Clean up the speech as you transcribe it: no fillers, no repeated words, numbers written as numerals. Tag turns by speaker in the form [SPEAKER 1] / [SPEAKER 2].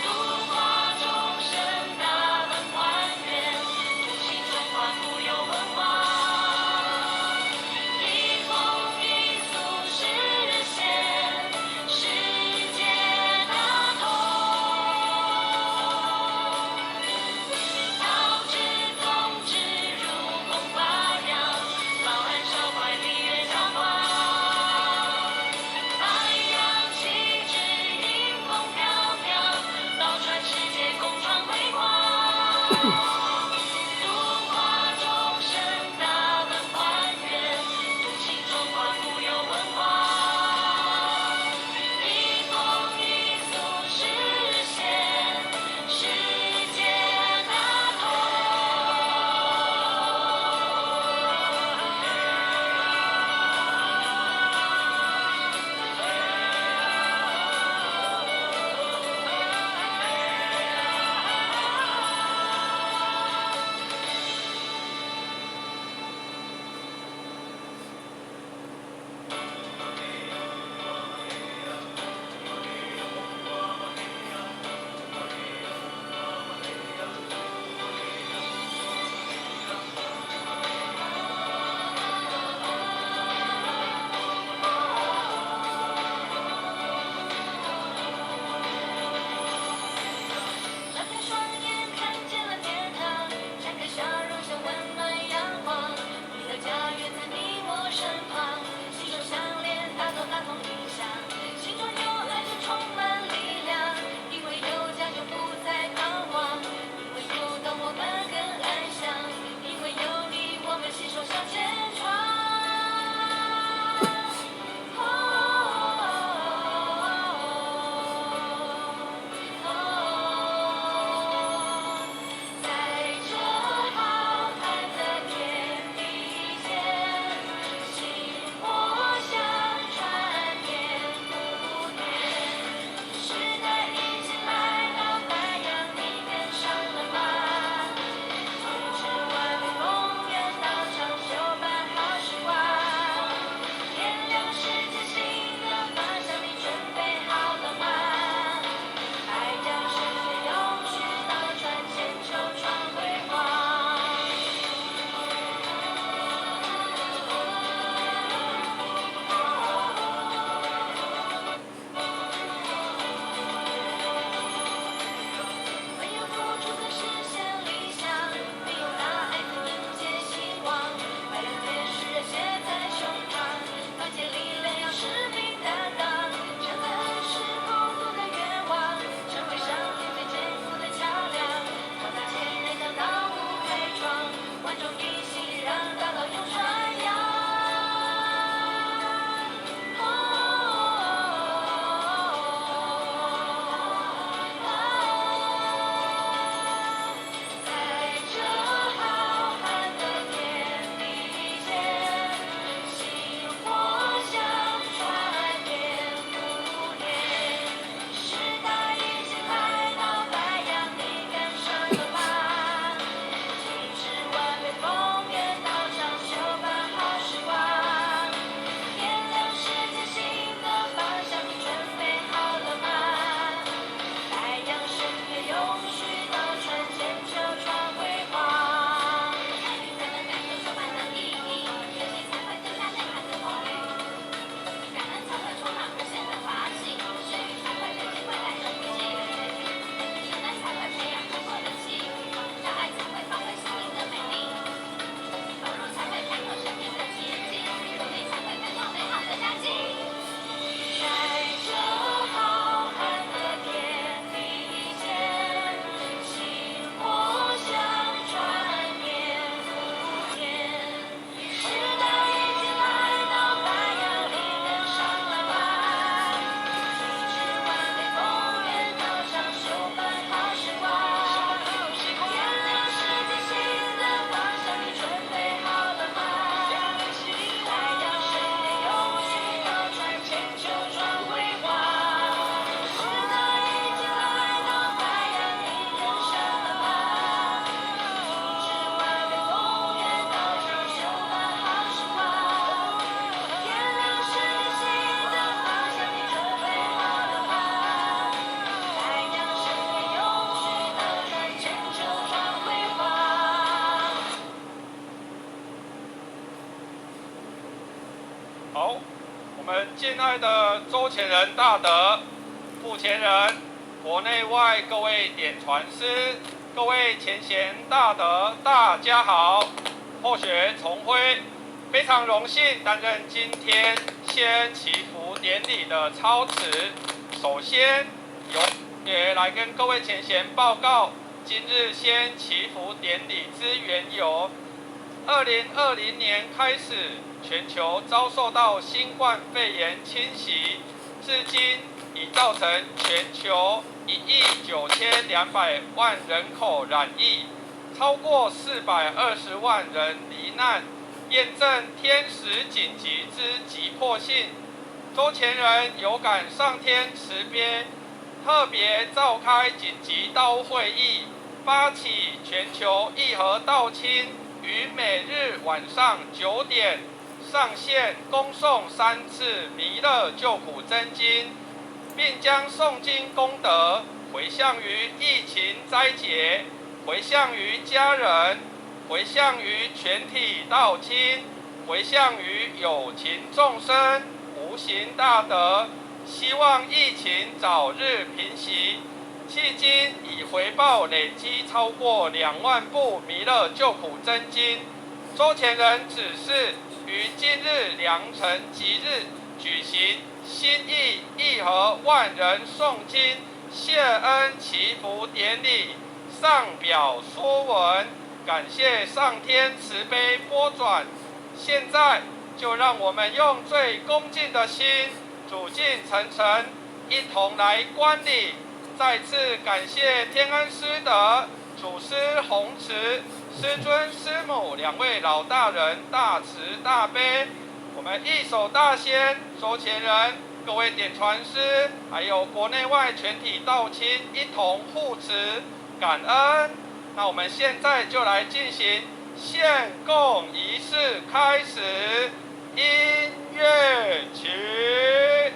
[SPEAKER 1] 独花终生，大门关远，独行中华富有。好，我们敬爱的周前人大德、副前人、国内外各位典传师、各位前贤大德，大家好！后学重辉，非常荣幸担任今天先祈福典礼的操持。首先，也来跟各位前贤报告今日先祈福典礼之缘由。2020年开始，全球遭受到新冠肺炎侵袭，至今已造成全球1亿9200万人口染疫，超过420万人罹难，验证天时紧急之急迫性。周前人有感上天慈悲，特别召开紧急道务会议，发起全球义和道亲，于每日晚上9点上线恭诵3次弥勒救苦真经，并将诵经功德回向于疫情灾劫，回向于家人，回向于全体道亲，回向于有情众生，无形大德，希望疫情早日平息。迄今已回报累积超过2万部弥勒救苦真经。周前人指示于今日良辰吉日举行心意义和万人诵经谢恩祈福典礼，上表说文，感谢上天慈悲拨转。现在就让我们用最恭敬的心，煮尽诚诚，一同来观礼。再次感谢天恩师德、祖师弘慈、师尊师母2位老大人大慈大悲，我们一手大仙周前人、各位典传师，还有国内外全体道亲一同护持感恩。那我们现在就来进行献供仪式开始，音乐起。